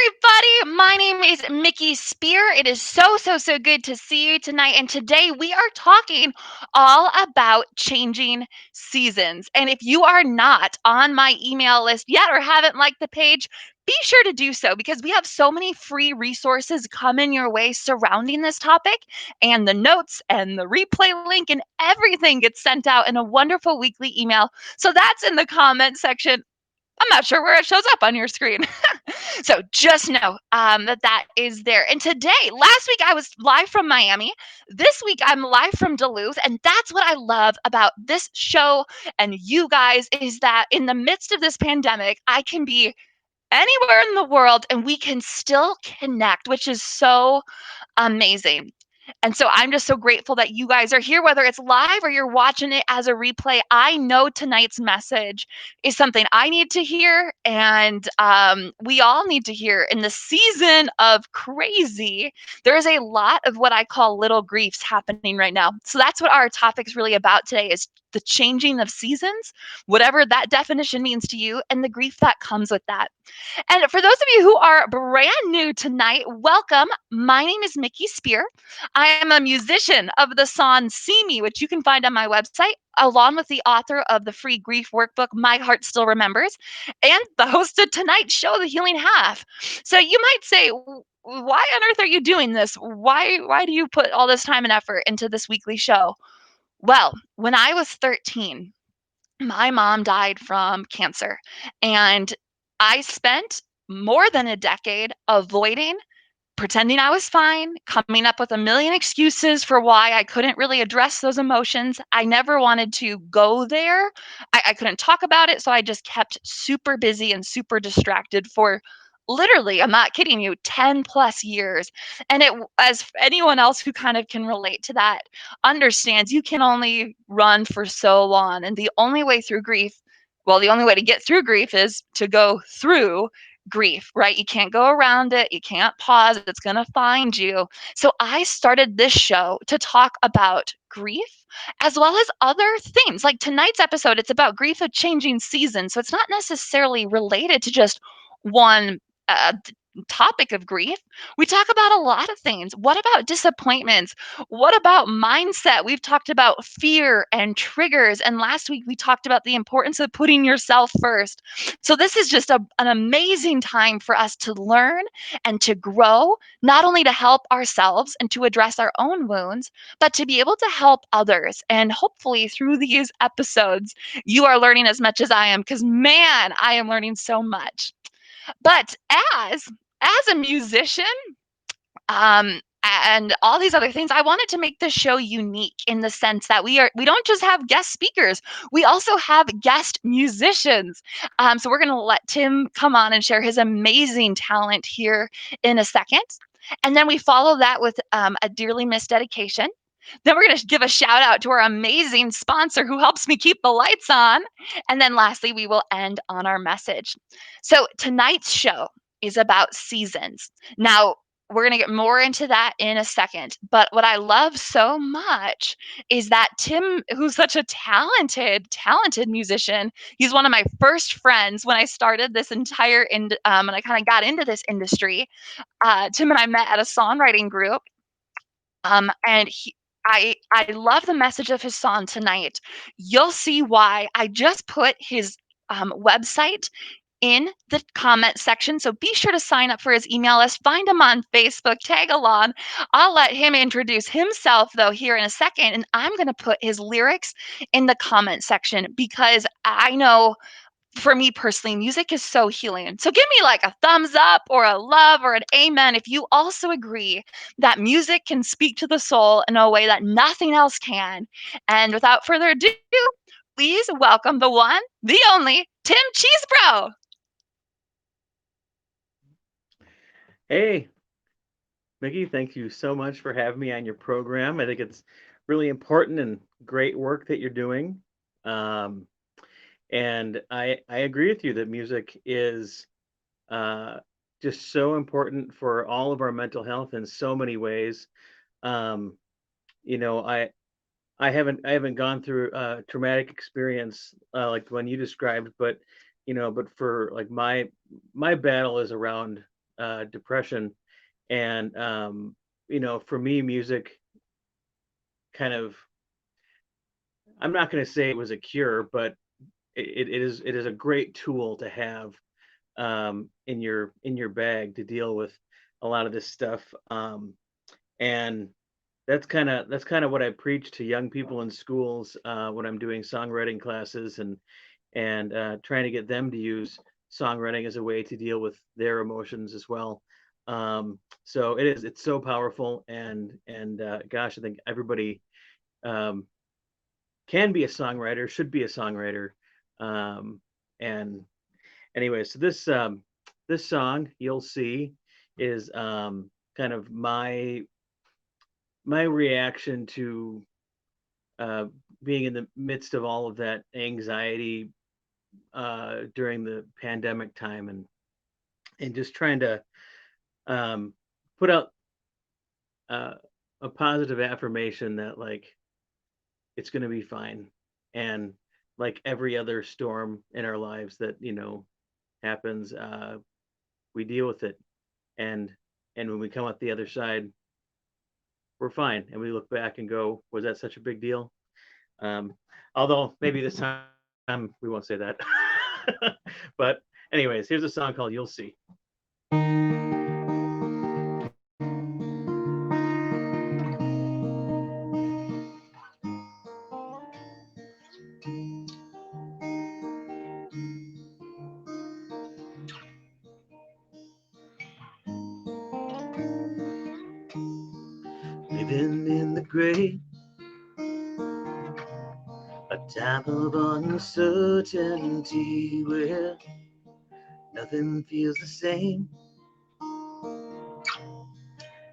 everybody. My name is Miki Speer. It is so good to see you tonight. And today we are talking all about changing seasons. And if you are not on my email list yet or haven't liked the page, be sure to do so because we have so many free resources coming your way surrounding this topic. And the notes and the replay link and everything gets sent out in a wonderful weekly email. So that's in the comment section. I'm not sure where it shows up on your screen. So just know that is there. And today, last week I was live from Miami. This week I'm live from Duluth. And that's what I love about this show and you guys is that in the midst of this pandemic, I can be anywhere in the world and we can still connect, which is so amazing. And so I'm just so grateful that you guys are here, whether it's live or you're watching it as a replay. I know tonight's message is something I need to hear, and we all need to hear. In the season of crazy, there is a lot of what I call little griefs happening right now. So that's what our topic is really about today: is the changing of seasons, whatever that definition means to you, and the grief that comes with that. And for those of you who are brand new tonight, welcome. My name is Miki Speer. I am a musician of the song See Me, which you can find on my website, along with the author of the free grief workbook, My Heart Still Remembers, and the host of tonight's show, The Healing Half. So you might say, why on earth are you doing this? Why do you put all this time and effort into this weekly show? Well, when I was 13, my mom died from cancer, and I spent more than a decade avoiding, pretending I was fine, coming up with a million excuses for why I couldn't really address those emotions. I never wanted to go there. I couldn't talk about it. So I just kept super busy and super distracted for literally, I'm not kidding you, 10 plus years. And as anyone else who kind of can relate to that understands, you can only run for so long. And the only way through grief, well, the only way to get through grief is to go through grief, right? You can't go around it. You can't pause. It's going to find you. So I started this show to talk about grief as well as other themes. Like tonight's episode, it's about grief of changing seasons. So it's not necessarily related to just one uh, topic of grief. We talk about a lot of things. What about disappointments? What about mindset? We've talked about fear and triggers. And last week we talked about the importance of putting yourself first. So this is just an amazing time for us to learn and to grow, not only to help ourselves and to address our own wounds, but to be able to help others. And hopefully through these episodes, you are learning as much as I am, because man, I am learning so much. But as a musician, and all these other things, I wanted to make this show unique in the sense that we don't just have guest speakers, we also have guest musicians. So we're going to let Tim come on and share his amazing talent here in a second, and then we follow that with a dearly missed dedication. Then we're going to give a shout out to our amazing sponsor who helps me keep the lights on. And then lastly, we will end on our message. So tonight's show is about seasons. Now, we're going to get more into that in a second. But what I love so much is that Tim, who's such a talented musician, he's one of my first friends when I started this entire, and I kind of got into this industry. Tim and I met at a songwriting group, and I love the message of his song tonight. You'll see why. I just put his website in the comment section. So be sure to sign up for his email list. Find him on Facebook, tag along. I'll let him introduce himself though here in a second. And I'm going to put his lyrics in the comment section because I know for me personally, music is so healing. So give me like a thumbs up or a love or an amen if you also agree that music can speak to the soul in a way that nothing else can. And without further ado, please welcome the one, the only, Tim Cheesebro. Hey, Mickey, thank you so much for having me on your program. I think it's really important and great work that you're doing. Um, and I agree with you that music is uh, just so important for all of our mental health in so many ways. Um, you know, I haven't gone through a traumatic experience like the one you described, but but for like my battle is around depression. And for me, music kind of, I'm not going to say it was a cure, but it is a great tool to have in your bag to deal with a lot of this stuff. And that's kind of what I preach to young people in schools when I'm doing songwriting classes, and trying to get them to use songwriting as a way to deal with their emotions as well. So it's so powerful, and gosh, I think everybody um, can be a songwriter, should be a songwriter. And anyway, so this song you'll see is kind of my reaction to uh, being in the midst of all of that anxiety during the pandemic time, and just trying to um, put out uh, a positive affirmation that, like, it's going to be fine, and like every other storm in our lives that happens, we deal with it, and when we come out the other side, we're fine, and we look back and go, was that such a big deal? um, Although maybe this time we won't say that. But anyways, here's a song called "You'll See." Living in the gray, a time of uncertainty where nothing feels the same,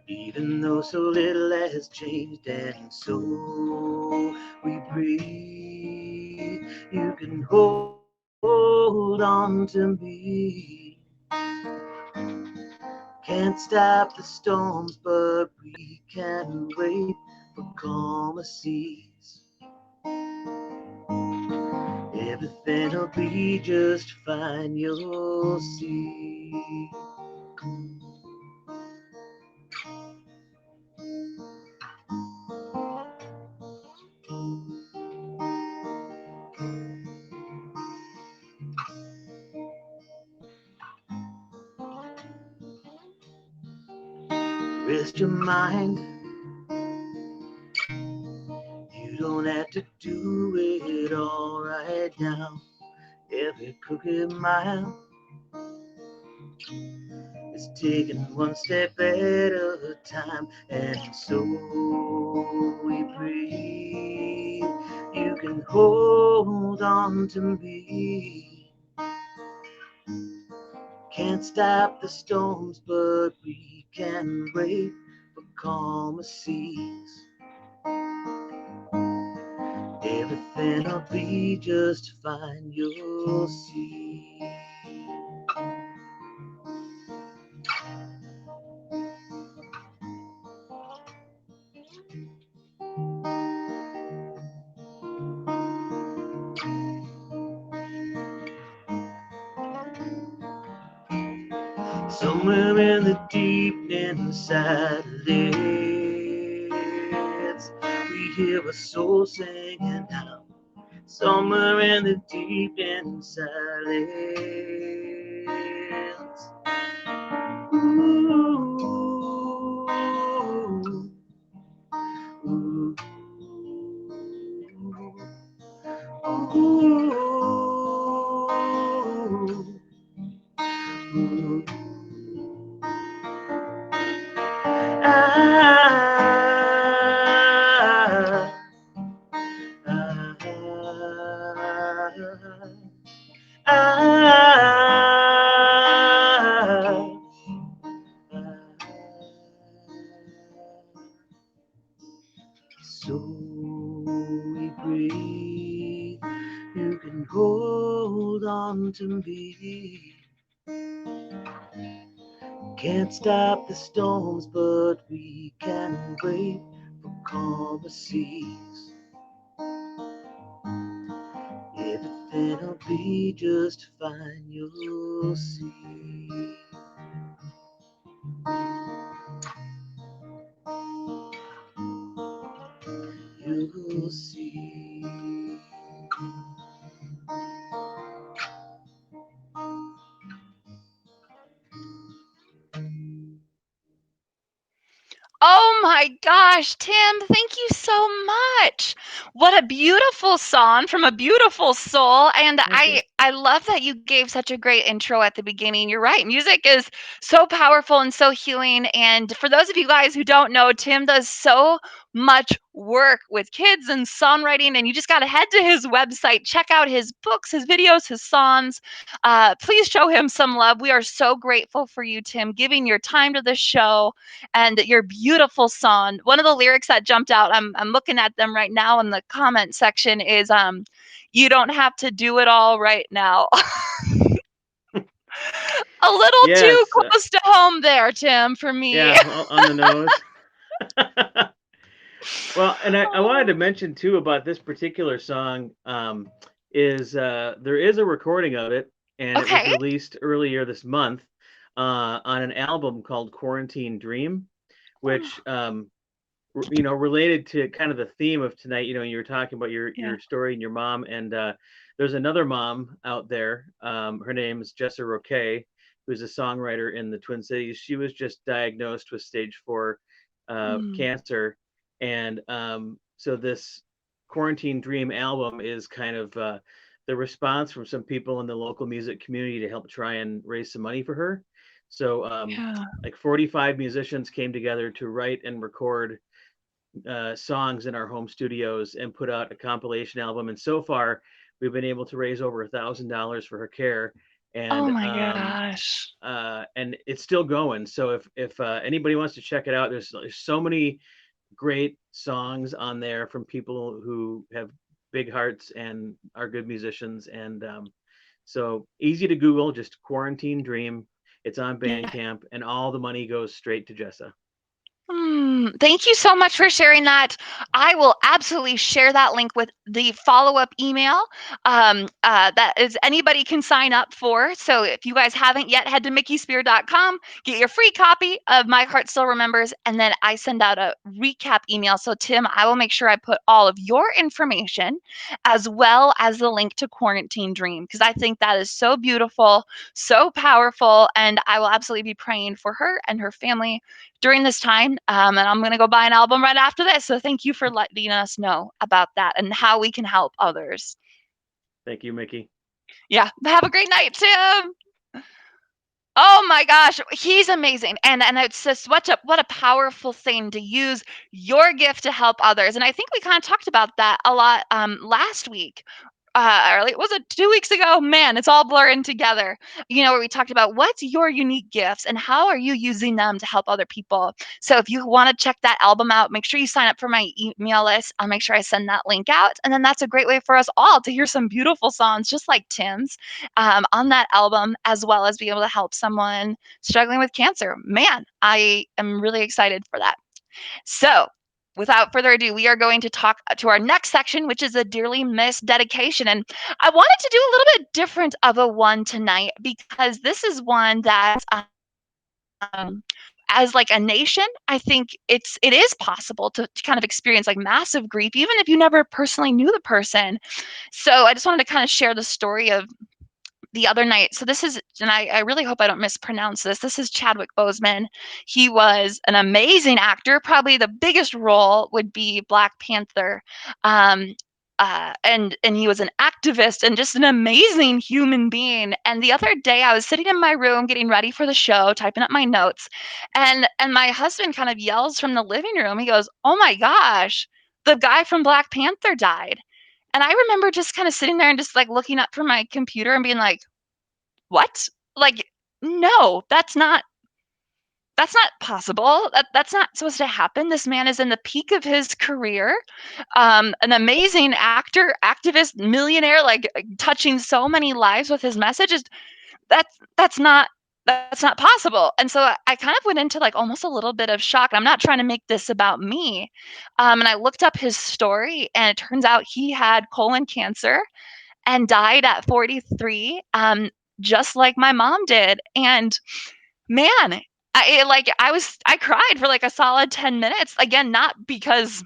even though so little has changed, and so we breathe. You can hold on to me. Can't stop the storms, but we can wait for calmer seas. Everything'll be just fine, you'll see. Rest your mind, you don't have to do it all right now. Every crooked mile is taking one step at a time, and so we breathe. You can hold on to me. Can't stop the storms, but we can wait for calmer seas. Everything'll be just fine, you'll see. Somewhere in the deep inside lids, we hear a soul singing out. Somewhere in the deep inside lids. Ooh, ooh, ooh, ooh. Ah, ah, so we breathe. You can hold on to me. Can't stop the storms, but we can wait for calmer seas. Everything'll be just fine, you'll see. Oh my gosh, Tim, thank you so much. What a beautiful song from a beautiful soul. And Thank you. I love that you gave such a great intro at the beginning. You're right. Music is so powerful and so healing. And for those of you guys who don't know, Tim does so much work with kids and songwriting. And you just got to head to his website, check out his books, his videos, his songs. Please show him some love. We are so grateful for you, Tim, giving your time to the show and your beautiful song. One of the lyrics that jumped out, I'm looking at them right now in the comment section, is you don't have to do it all right now. A little Yeah, too it's close to home there, Tim, for me. yeah, on the nose. Well, and I wanted to mention too about this particular song, is there is a recording of it, and it was Okay. released earlier this month on an album called Quarantine Dream, which related to kind of the theme of tonight. You were talking about Yeah. your story and your mom, and there's another mom out there. Her name's Jessa Roque, who's a songwriter in the Twin Cities. She was just diagnosed with stage 4 Mm, cancer, and so this Quarantine Dream album is kind of the response from some people in the local music community to help try and raise some money for her. So yeah. like 45 musicians came together to write and record songs in our home studios and put out a compilation album. And so far, we've been able to raise over $1,000 for her care, Oh and my gosh. it's still going. So if anybody wants to check it out, there's so many great songs on there from people who have big hearts and are good musicians. And so easy to Google, just Quarantine Dream. It's on Yeah. Bandcamp, and all the money goes straight to Jessa. Thank you so much for sharing that. I will absolutely share that link with the follow-up email that is anybody can sign up for. So if you guys haven't yet, head to mickeyspear.com, get your free copy of My Heart Still Remembers, and then I send out a recap email. So Tim, I will make sure I put all of your information as well as the link to Quarantine Dream because I think that is so beautiful, so powerful, and I will absolutely be praying for her and her family during this time. And I'm going to go buy an album right after this. So thank you for letting us know about that and how we can help others. Thank you, Miki. Yeah. Have a great night, Tim. Oh my gosh, he's amazing. And it's just what a powerful thing to use your gift to help others. And I think we kind of talked about that a lot last week. Or like, was it 2 weeks ago? Man, it's all blurring together. Where we talked about what's your unique gifts and how are you using them to help other people. So if you want to check that album out, make sure you sign up for my email list. I'll make sure I send that link out. And then that's a great way for us all to hear some beautiful songs, just like Tim's, on that album, as well as be able to help someone struggling with cancer. Man, I am really excited for that. So, without further ado, we are going to talk to our next section, which is a dearly missed dedication. And I wanted to do a little bit different of a one tonight because this is one that, as like a nation, I think it is possible to kind of experience like massive grief, even if you never personally knew the person. So I just wanted to kind of share the story of the other night. So this is, and I really hope I don't mispronounce this. This is Chadwick Boseman. He was an amazing actor. Probably the biggest role would be Black Panther. Um, and he was an activist and just an amazing human being. And the other day, I was sitting in my room getting ready for the show, typing up my notes, and my husband kind of yells from the living room. He goes, "Oh my gosh, the guy from Black Panther died." And I remember just kind of sitting there and just like looking up from my computer and being like, "What?" Like, no, that's not possible. That's not supposed to happen. This man is in the peak of his career, an amazing actor, activist, millionaire, like touching so many lives with his messages. That's not possible. And so I kind of went into like almost a little bit of shock. I'm not trying to make this about me. And I looked up his story, and it turns out he had colon cancer and died at 43, just like my mom did. And man, I cried for like a solid 10 minutes. Again, not because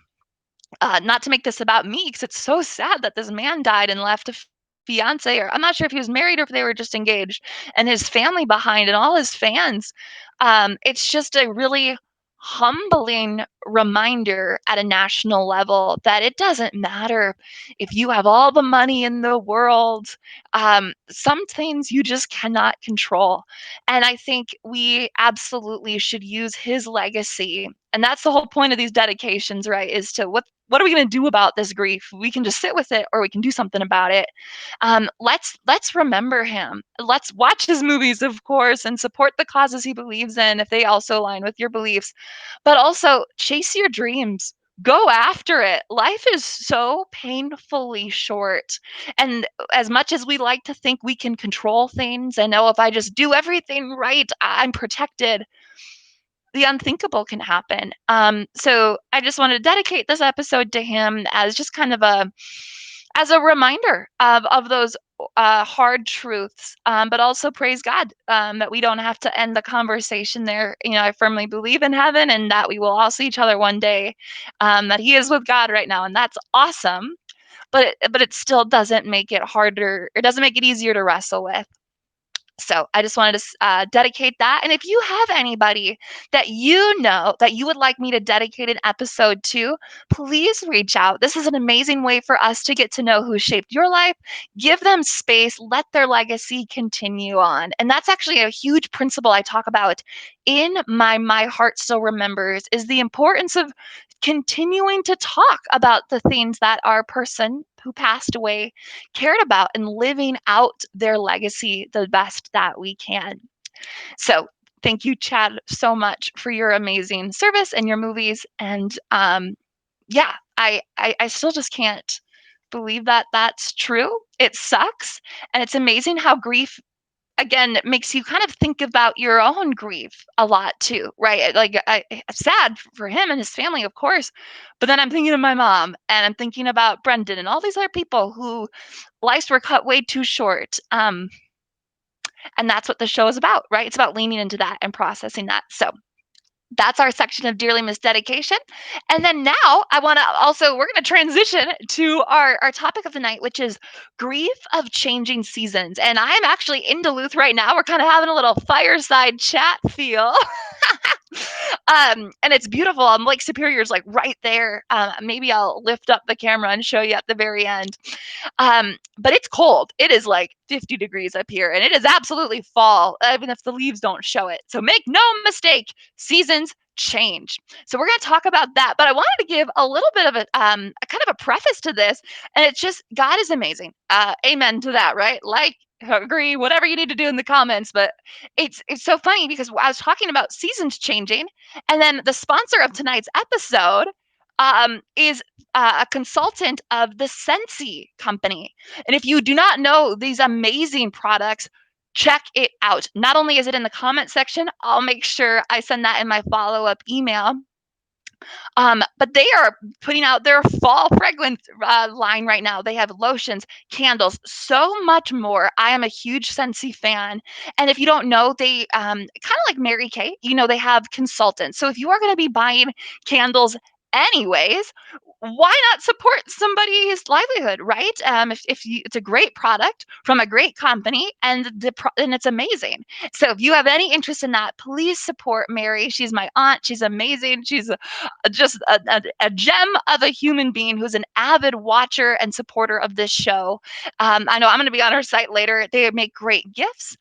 Not to make this about me, because it's so sad that this man died and left a fiance, or I'm not sure if he was married or if they were just engaged, and his family behind and all his fans. It's just a really humbling reminder at a national level that it doesn't matter if you have all the money in the world. Some things you just cannot control. And I think we absolutely should use his legacy. And that's the whole point of these dedications, right? Is to what are we going to do about this grief? We can just sit with it, or we can do something about it. Let's remember him. Let's watch his movies, of course, and support the causes he believes in if they also align with your beliefs. But also chase your dreams. Go after it. Life is so painfully short. And as much as we like to think we can control things and know if I just do everything right, I'm protected, the unthinkable can happen. So I just wanted to dedicate this episode to him as just kind of a reminder of those hard truths, but also praise God that we don't have to end the conversation there. I firmly believe in heaven and that we will all see each other one day. That He is with God right now, and that's awesome. But it still doesn't make it harder. It doesn't make it easier to wrestle with. So I just wanted to dedicate that. And if you have anybody that you know that you would like me to dedicate an episode to, please reach out. This is an amazing way for us to get to know who shaped your life. Give them space, let their legacy continue on. And that's actually a huge principle I talk about in my Heart Still Remembers, is the importance of continuing to talk about the things that our person who passed away cared about and living out their legacy the best that we can. So, thank you, Chad, so much for your amazing service and your movies. And yeah, I still just can't believe that that's true. It sucks. And it's amazing how grief, again, makes you kind of think about your own grief a lot too, right? Like, sad for him and his family, of course, but then I'm thinking of my mom, and I'm thinking about Brendan and all these other people who lives were cut way too short. And that's what the show is about, right? It's about leaning into that and processing that. So that's our section of Dearly Missed Dedication. And then now I want to also, we're going to transition to our topic of the night, which is grief of changing seasons. And I'm actually in Duluth right now. We're kind of having a little fireside chat feel. And it's beautiful. Lake Superior's like right there. Maybe I'll lift up the camera and show you at the very end. But it's cold. It is like 50 degrees up here, and it is absolutely fall, even if the leaves don't show it. So make no mistake, seasons change. So we're going to talk about that. But I wanted to give a little bit of a kind of a preface to this, and it's just God is amazing. Amen to that, right? Like, agree, whatever you need to do in the comments. But it's so funny because I was talking about seasons changing, and then the sponsor of tonight's episode is a consultant of the Sensi company. And if you do not know these amazing products, check it out. Not only is it in the comment section, I'll make sure I send that in my follow-up email. But they are putting out their fall fragrance line right now. They have lotions, candles, so much more. I am a huge Scentsy fan. And if you don't know, they kind of like Mary Kay, they have consultants. So if you are going to be buying candles anyways, why not support somebody's livelihood, right? It's a great product from a great company, and and it's amazing. So if you have any interest in that, please support Mary. She's my aunt. She's amazing. She's just a gem of a human being who's an avid watcher and supporter of this show. I know I'm going to be on her site later. They make great gifts.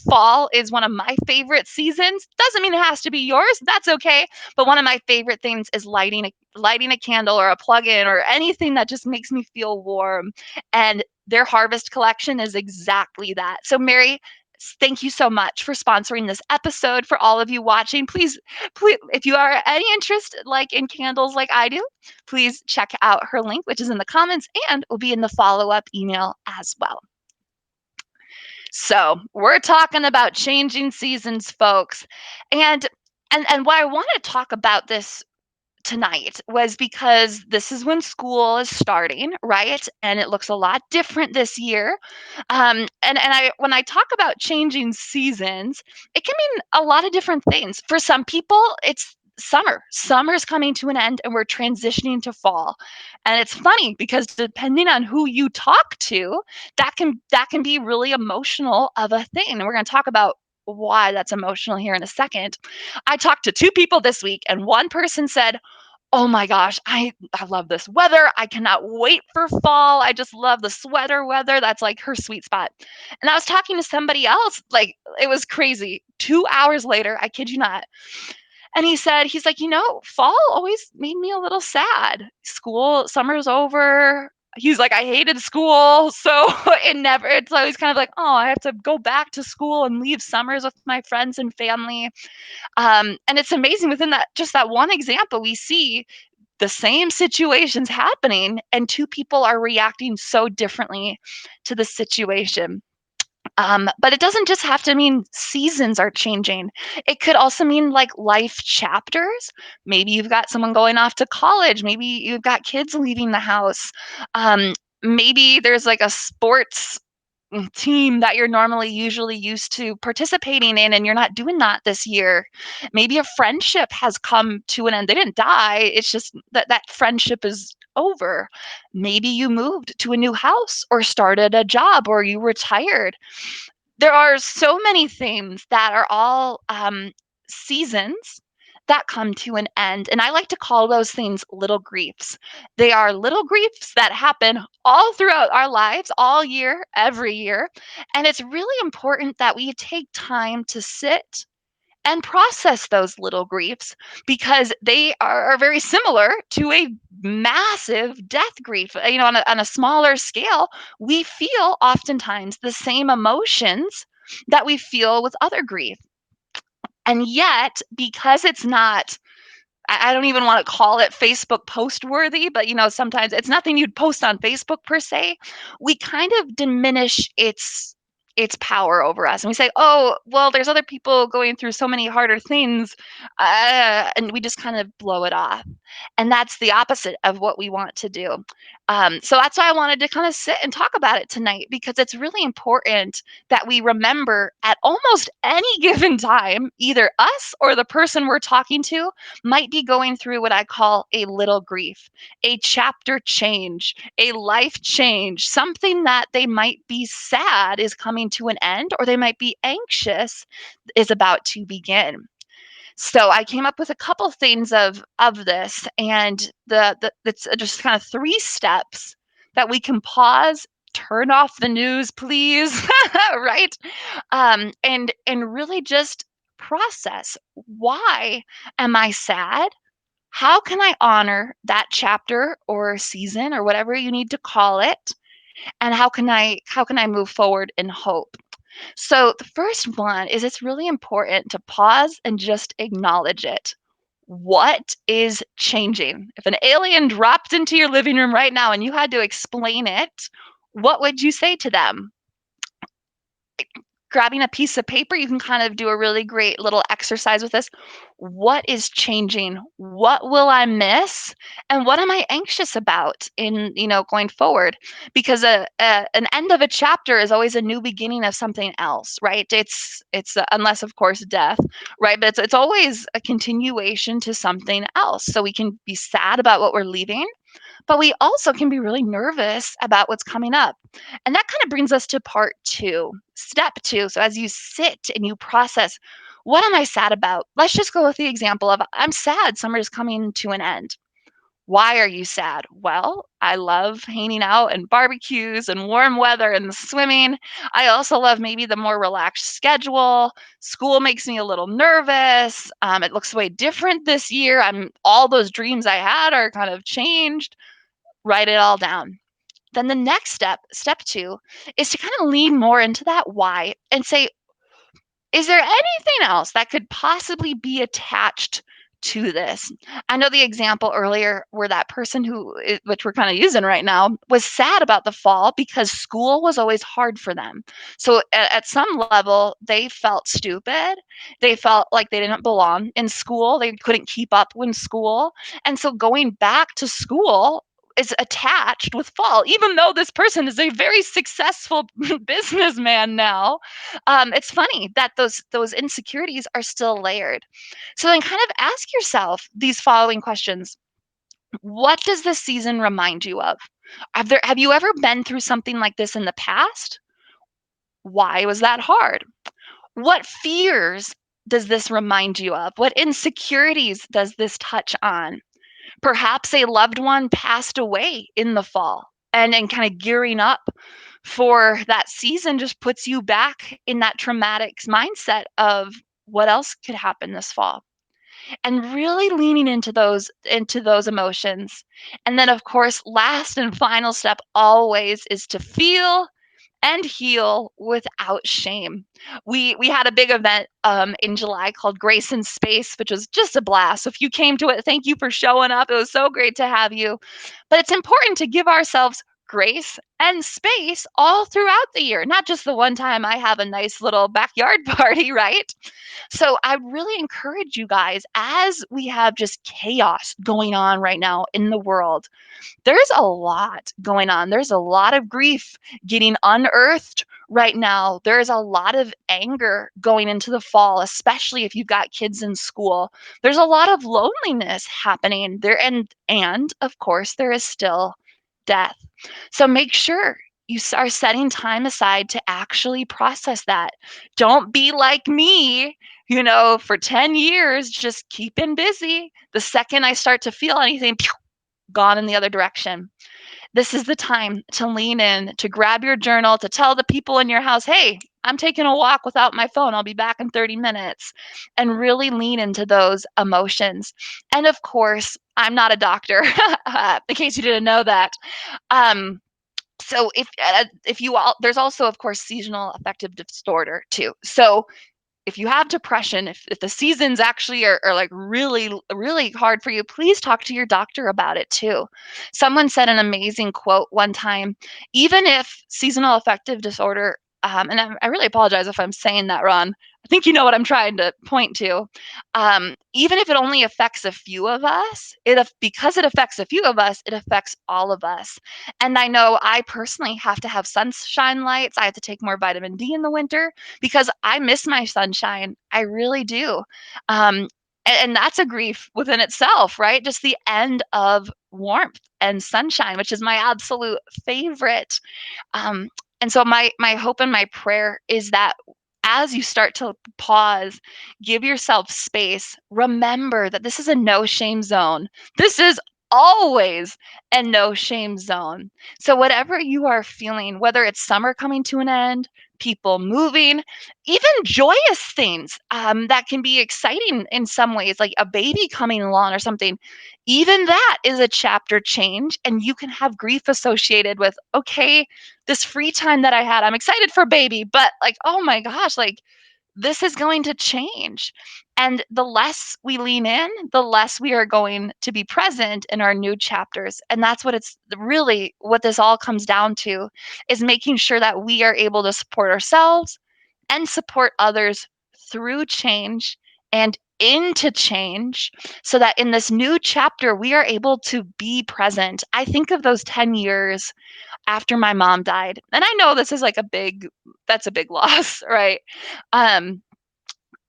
Fall is one of my favorite seasons. Doesn't mean it has to be yours. That's okay. But one of my favorite things is lighting a candle or a plug-in or anything that just makes me feel warm. And their harvest collection is exactly that. So Mary, thank you so much for sponsoring this episode. For all of you watching, please, if you are any interest like in candles like I do, please check out her link, which is in the comments and will be in the follow-up email as well. So we're talking about changing seasons, folks. And why I want to talk about this tonight was because this is when school is starting, right? And it looks a lot different this year. And I when I talk about changing seasons, it can mean a lot of different things. For some people, it's Summer's coming to an end and we're transitioning to fall. And it's funny because depending on who you talk to, that can be really emotional of a thing. And we're going to talk about why that's emotional here in a second. I talked to two people this week and one person said, "Oh my gosh, I love this weather. I cannot wait for fall. I just love the sweater weather. That's like her sweet spot." And I was talking to somebody else, like it was crazy. 2 hours later, I kid you not, and he's like, fall always made me a little sad. Summer's over. He's like, I hated school. So it's always kind of like, oh, I have to go back to school and leave summers with my friends and family. And it's amazing within just that one example, we see the same situations happening and two people are reacting so differently to the situation. But it doesn't just have to mean seasons are changing. It could also mean like life chapters. Maybe you've got someone going off to college. Maybe you've got kids leaving the house. Maybe there's like a sports team that you're normally usually used to participating in and you're not doing that this year. Maybe a friendship has come to an end. They didn't die. It's just that friendship is over. Maybe you moved to a new house or started a job or you retired. There are so many things that are all seasons that come to an end. And I like to call those things little griefs. They are little griefs that happen all throughout our lives, all year, every year. And it's really important that we take time to sit and process those little griefs because they are very similar to a massive death grief. On a smaller scale, we feel oftentimes the same emotions that we feel with other grief. And yet, because it's not, I don't even want to call it Facebook post worthy, but sometimes it's nothing you'd post on Facebook per se. We kind of diminish its power over us, and we say, "Oh, well, there's other people going through so many harder things," and we just kind of blow it off. And that's the opposite of what we want to do. So that's why I wanted to kind of sit and talk about it tonight because it's really important that we remember at almost any given time, either us or the person we're talking to might be going through what I call a little grief, a chapter change, a life change, something that they might be sad is coming to an end, or they might be anxious is about to begin. So I came up with a couple things of this, and it's just kind of three steps that we can pause, turn off the news, please, right? And really just process, why am I sad? How can I honor that chapter or season or whatever you need to call it? And how can I move forward in hope? So the first one is it's really important to pause and just acknowledge it. What is changing? If an alien dropped into your living room right now and you had to explain it, what would you say to them? Grabbing a piece of paper, you can kind of do a really great little exercise with this. What is changing? What will I miss? And what am I anxious about in, going forward? Because an end of a chapter is always a new beginning of something else, right? It's unless of course death, right? But it's always a continuation to something else. So we can be sad about what we're leaving, but we also can be really nervous about what's coming up. And that kind of brings us to part two, step two. So as you sit and you process, what am I sad about? Let's just go with the example of I'm sad summer is coming to an end. Why are you sad? Well, I love hanging out and barbecues and warm weather and swimming. I also love maybe the more relaxed schedule. School makes me a little nervous. It looks way different this year. All those dreams I had are kind of changed. Write it all down. Then the next step two, is to kind of lean more into that why and say, is there anything else that could possibly be attached to this? I know the example earlier where that person which we're kind of using right now, was sad about the fall because school was always hard for them. So at some level, they felt stupid. They felt like they didn't belong in school. They couldn't keep up with school. And so going back to school is attached with fall, even though this person is a very successful businessman now. It's funny that those insecurities are still layered. So then kind of ask yourself these following questions. What does this season remind you of? Have you ever been through something like this in the past? Why was that hard? What fears does this remind you of? What insecurities does this touch on? Perhaps a loved one passed away in the fall, and kind of gearing up for that season just puts you back in that traumatic mindset of what else could happen this fall, and really leaning into those emotions. And then of course, last and final step always is to feel and heal without shame. We had a big event in July called Grace in Space, which was just a blast. So if you came to it, thank you for showing up. It was so great to have you. But it's important to give ourselves grace and space all throughout the year, not just the one time I have a nice little backyard party, right? So I really encourage you guys, as we have just chaos going on right now in the world, there's a lot going on. There's a lot of grief getting unearthed right now. There's a lot of anger going into the fall, especially if you've got kids in school. There's a lot of loneliness happening there, and of course there is still death. So make sure you are setting time aside to actually process that. Don't be like me, for 10 years just keeping busy. The second I start to feel anything, gone in the other direction. This is the time to lean in, to grab your journal, to tell the people in your house, hey, I'm taking a walk without my phone. I'll be back in 30 minutes. And really lean into those emotions. And of course, I'm not a doctor, in case you didn't know that. Um, so if you all, there's also of course seasonal affective disorder too. So if you have depression, if the seasons actually are like really, really hard for you, please talk to your doctor about it too. Someone said an amazing quote one time, even if seasonal affective disorder, and I really apologize if I'm saying that wrong. I think you know what I'm trying to point to. Even if it only affects a few of us, because it affects a few of us, it affects all of us. And I know I personally have to have sunshine lights. I have to take more vitamin D in the winter because I miss my sunshine. I really do. And that's a grief within itself, right? Just the end of warmth and sunshine, which is my absolute favorite. Um, and so my hope and my prayer is that as you start to pause, give yourself space, remember that this is a no shame zone. This is always a no shame zone. So, whatever you are feeling, whether it's summer coming to an end, people moving, even joyous things that can be exciting in some ways, like a baby coming along or something, even that is a chapter change. And you can have grief associated with, okay, this free time that I had, I'm excited for baby, but like, oh my gosh, like this is going to change. And the less we lean in, the less we are going to be present in our new chapters. And that's what it's really what this all comes down to, is making sure that we are able to support ourselves and support others through change and into change, so that in this new chapter we are able to be present. I think of those 10 years after my mom died. And I know this is like that's a big loss, right? Um,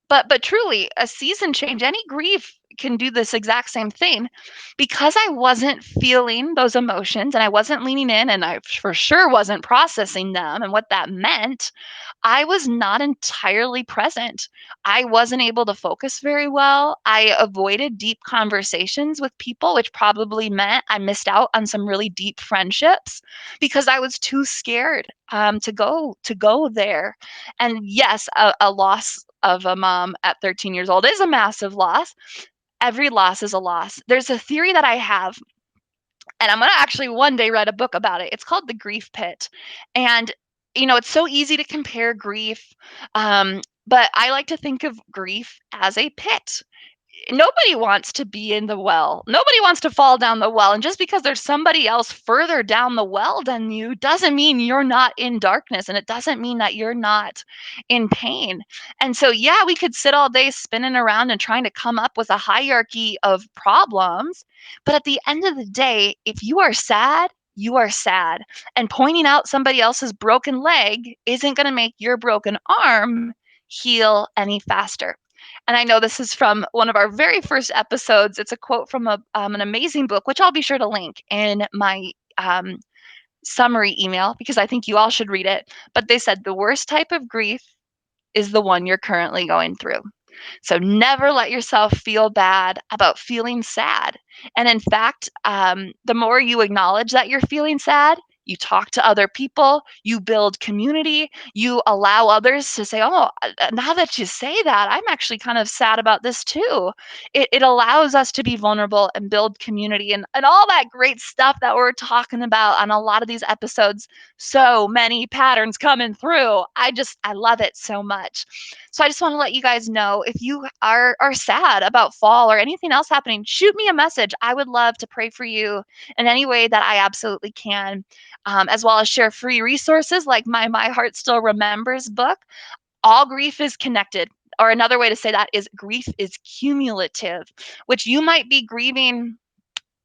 but truly, a season change, any grief can do this exact same thing. Because I wasn't feeling those emotions and I wasn't leaning in and I for sure wasn't processing them and what that meant, I was not entirely present. I wasn't able to focus very well. I avoided deep conversations with people, which probably meant I missed out on some really deep friendships because I was too scared to go there. And yes, a loss of a mom at 13 years old is a massive loss. Every loss is a loss. There's a theory that I have, and I'm going to actually one day write a book about it. It's called The Grief Pit. And, it's so easy to compare grief, but I like to think of grief as a pit. nobody wants to be in the well. Nobody wants to fall down the well. And just because there's somebody else further down the well than you doesn't mean you're not in darkness. And it doesn't mean that you're not in pain. And so, yeah, we could sit all day spinning around and trying to come up with a hierarchy of problems. But at the end of the day, if you are sad, you are sad. And pointing out somebody else's broken leg isn't going to make your broken arm heal any faster. And I know this is from one of our very first episodes. It's a quote from an amazing book, which I'll be sure to link in my summary email because I think you all should read it. But they said the worst type of grief is the one you're currently going through. So never let yourself feel bad about feeling sad. And in fact, the more you acknowledge that you're feeling sad, you talk to other people, you build community, you allow others to say, oh, now that you say that, I'm actually kind of sad about this too. It allows us to be vulnerable and build community and all that great stuff that we're talking about on a lot of these episodes. So many patterns coming through. I love it so much. So I just want to let you guys know if you are sad about fall or anything else happening, shoot me a message. I would love to pray for you in any way that I absolutely can, as well as share free resources like my Heart Still Remembers book. All grief is connected. Or another way to say that is grief is cumulative, which you might be grieving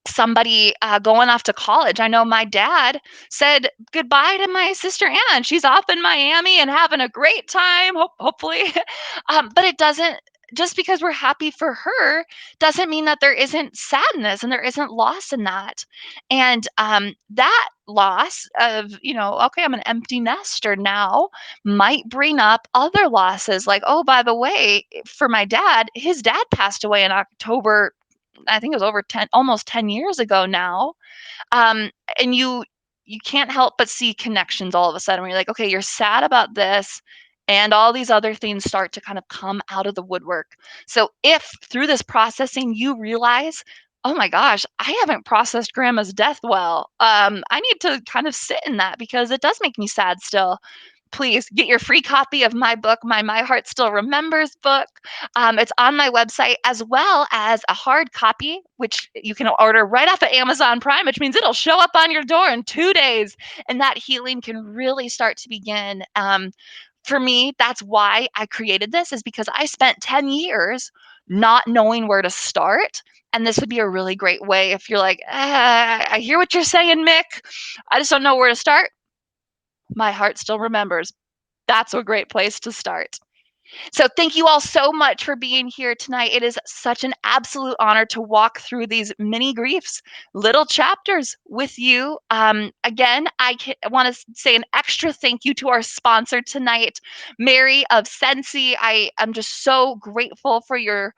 somebody going off to college. I know my dad said goodbye to my sister Anna, and she's off in Miami and having a great time, hopefully. But it doesn't, just because we're happy for her, doesn't mean that there isn't sadness and there isn't loss in that. And that loss of, okay, I'm an empty nester now, might bring up other losses. Like, oh, by the way, for my dad, his dad passed away in October. I think it was over 10, almost 10 years ago now. Um, and you can't help but see connections all of a sudden where you're like, okay, you're sad about this, and all these other things start to kind of come out of the woodwork. So if through this processing you realize, oh my gosh, I haven't processed grandma's death well. I need to kind of sit in that because it does make me sad still. Please get your free copy of my book, my Heart Still Remembers book. It's on my website, as well as a hard copy, which you can order right off of Amazon Prime, which means it'll show up on your door in 2 days. And that healing can really start to begin. For me, that's why I created this, is because I spent 10 years not knowing where to start. And this would be a really great way if you're like, I hear what you're saying, Mick. I just don't know where to start. My Heart Still Remembers. That's a great place to start. So thank you all so much for being here tonight. It is such an absolute honor to walk through these mini griefs, little chapters with you. Again, I want to say an extra thank you to our sponsor tonight, Mary of Sensi. I am just so grateful for your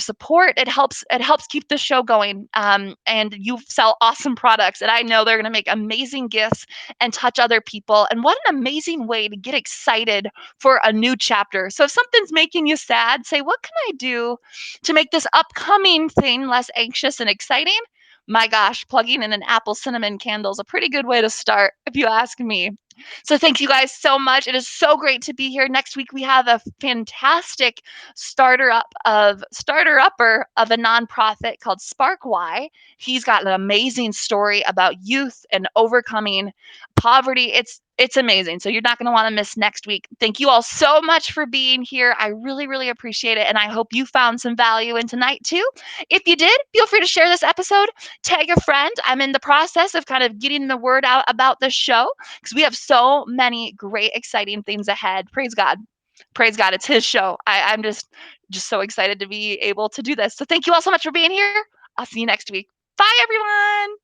support. It helps keep the show going. And you sell awesome products, and I know they're going to make amazing gifts and touch other people. And what an amazing way to get excited for a new chapter. So if something's making you sad, say, what can I do to make this upcoming thing less anxious and exciting? My gosh, plugging in an apple cinnamon candle is a pretty good way to start, if you ask me. So thank you guys so much. It is so great to be here. Next week we have a fantastic starter upper of a nonprofit called Spark Y. He's got an amazing story about youth and overcoming poverty. It's amazing. So you're not going to want to miss next week. Thank you all so much for being here. I really, really appreciate it. And I hope you found some value in tonight too. If you did, feel free to share this episode, tag a friend. I'm in the process of kind of getting the word out about the show because we have so many great, exciting things ahead. Praise God. Praise God. It's his show. I'm just so excited to be able to do this. So thank you all so much for being here. I'll see you next week. Bye, everyone.